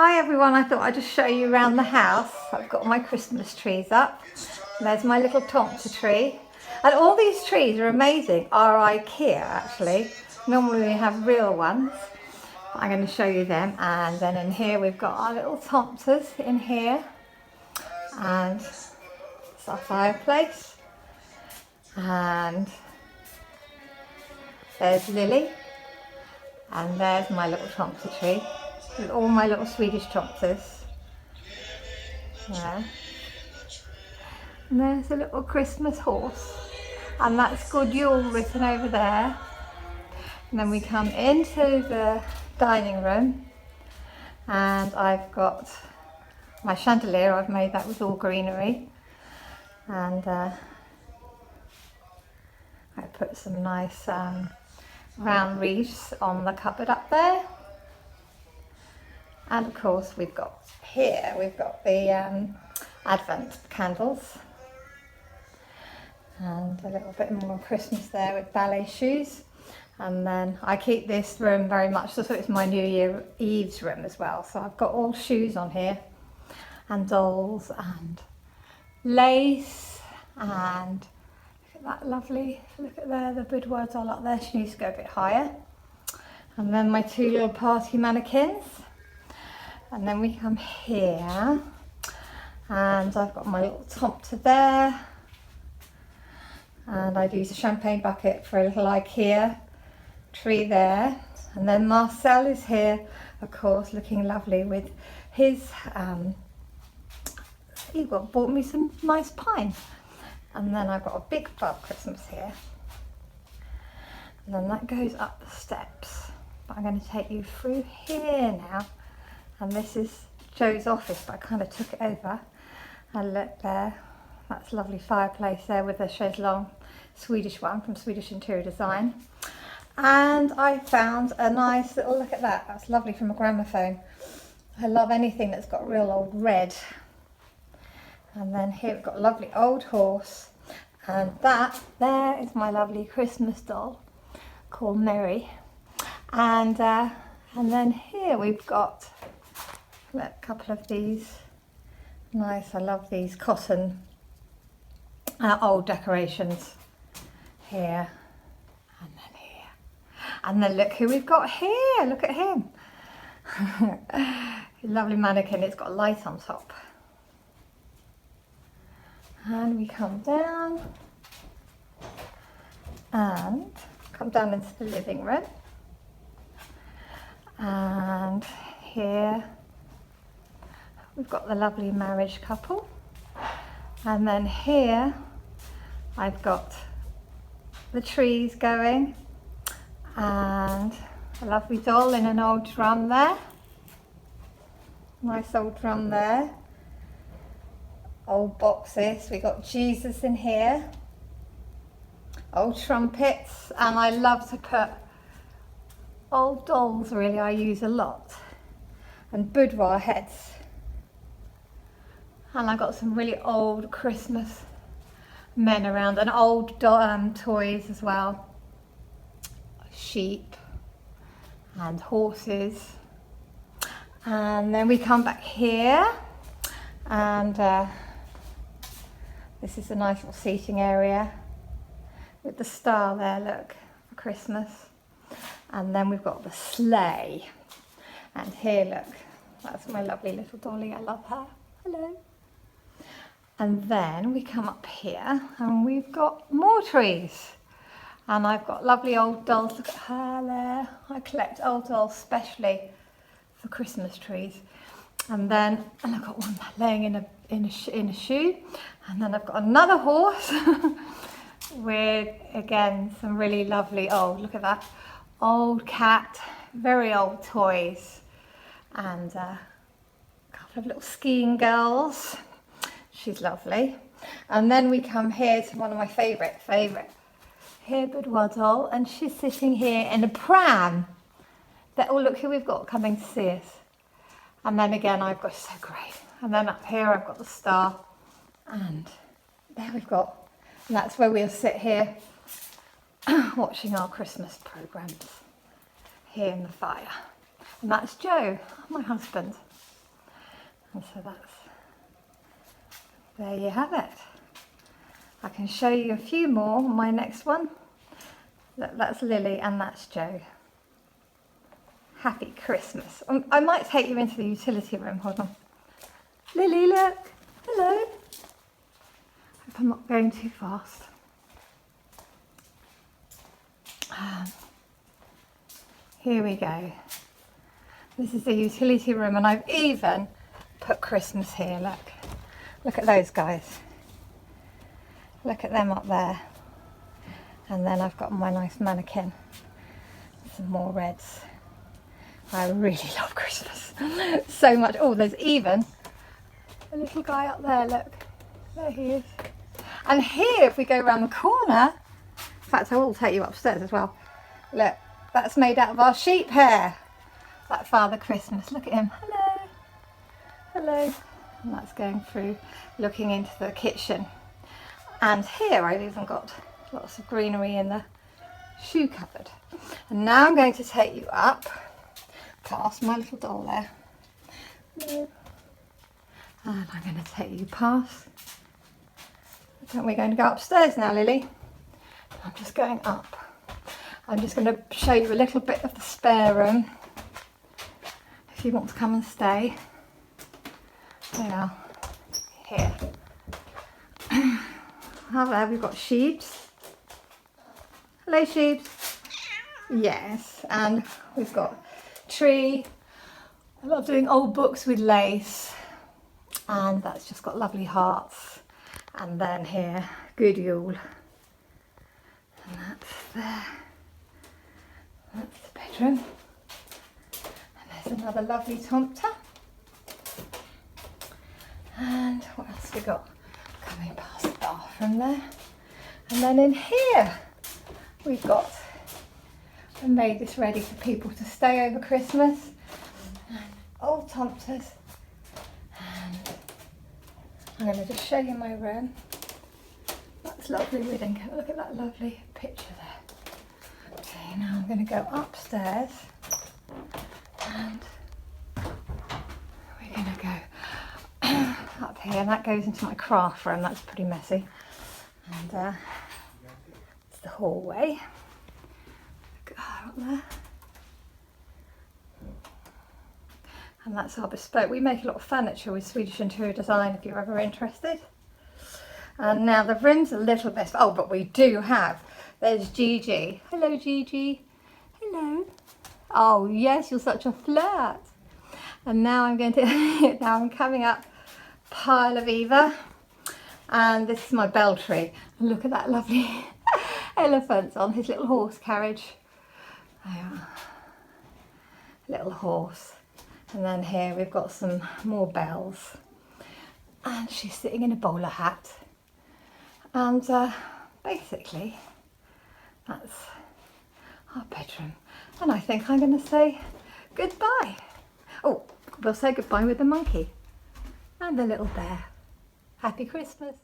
Hi everyone, I thought I'd just show you around the house. I've got my Christmas trees up. There's my little Tomter tree. And all these trees are amazing, are IKEA actually. Normally we have real ones. But I'm going to show you them. And then in here we've got our little Tomters in here. And it's our fireplace. And there's Lily. And there's my little Tomter tree. With all my little Swedish Tomters. Yeah. And there's a little Christmas horse. And that's Good Yule written over there. And then we come into the dining room. And I've got my chandelier. I've made that with all greenery. And I put some nice round wreaths on the cupboard up there. And of course we've got the Advent candles. And a little bit more Christmas there with ballet shoes. And then I keep this room very much so it's my New Year Eve's room as well. So I've got all shoes on here and dolls and lace and look at that lovely, look at there, the boudoir doll up there. She needs to go a bit higher. And then my two little party mannequins. And then we come here and I've got my little Tomter there. And I've used a champagne bucket for a little IKEA tree there. And then Marcel is here, of course, looking lovely with his, he bought me some nice pine. And then I've got a big Father Christmas here. And then that goes up the steps. But I'm going to take you through here now. And this is Joe's office, but I kind of took it over. And look there, that's a lovely fireplace there with a chaise longue, Swedish one from Swedish Interior Design. And I found a nice little, look at that, that's lovely from a gramophone. I love anything that's got real old red. And then here we've got a lovely old horse. And that there is my lovely Christmas doll called Mary. And then here we've got a couple of these nice, I love these cotton old decorations here and then here. And then look who we've got here, look at him. Lovely mannequin, it's got a light on top. And we come down and come down into the living room. And here we've got the lovely marriage couple. And then here I've got the trees going and a lovely doll in an old drum there. Nice old drum there. Old boxes. We got Jesus in here. Old trumpets. And I love to put old dolls, really, I use a lot. And boudoir heads. And I've got some really old Christmas men around and old toys as well. Sheep and horses. And then we come back here and this is a nice little seating area with the star there, look, for Christmas. And then we've got the sleigh. And here, look, that's my lovely little dolly, I love her. Hello. And then we come up here and we've got more trees. And I've got lovely old dolls, look at her there. I collect old dolls especially for Christmas trees. And then, and I've got one laying in a shoe. And then I've got another horse with, again, some really lovely, oh, look at that. Old cat, very old toys. And a couple of little skiing girls. She's lovely. And then we come here to one of my favourite. Here, boudoir doll, and she's sitting here in a pram. Oh, look who we've got coming to see us. And then again, I've got, so great. And then up here, I've got the star. And there we've got, and that's where we'll sit here watching our Christmas programmes here in the fire. And that's Joe, my husband. And so there you have it. I can show you a few more on my next one. Look, that's Lily and that's Joe. Happy Christmas. I might take you into the utility room. Hold on. Lily, look. Hello. Hope I'm not going too fast. Here we go. This is the utility room, and I've even put Christmas here. Look. Look at those guys. Look at them up there. And then I've got my nice mannequin. Some more reds. I really love Christmas so much. Oh, there's even a little guy up there, look. There he is. And here, if we go around the corner, in fact, I will take you upstairs as well. Look, that's made out of our sheep hair. That Father Christmas, look at him. Hello. Hello. And that's going through, looking into the kitchen. And here I've even got lots of greenery in the shoe cupboard. And now I'm going to take you up past my little doll there. And I'm going to take you past. We're going to go upstairs now, Lily. I'm just going up. I'm just going to show you a little bit of the spare room. If you want to come and stay. There you are. Here. Oh, there we've got sheeps. Hello, sheeps. Yes, and we've got tree. I love doing old books with lace, and that's just got lovely hearts. And then here, good Yule, and that's there. That's the bedroom, and there's another lovely tomta. And what else we got? Coming past the bathroom there, and then in here we've got. I made this ready for people to stay over Christmas. And old tomtas. And I'm going to just show you my room. That's lovely reading. Look at that lovely picture there. Okay, now I'm going to go upstairs. And we're going to go up here. And that goes into my craft room. That's pretty messy. And it's the hallway. Up there. And that's our bespoke. We make a lot of furniture with Swedish interior design if you're ever interested. And now the room's a little bit, oh, but we do have, there's Gigi. Hello, Gigi. Hello. Oh yes, you're such a flirt. And now I'm going to, now I'm coming up pile of Eva. And this is my Beltry. And look at that lovely elephant on his little horse carriage. Little horse. And then here we've got some more bells. And she's sitting in a bowler hat. And basically that's our bedroom. And I think I'm going to say goodbye. Oh, we'll say goodbye with the monkey and the little bear. Happy Christmas.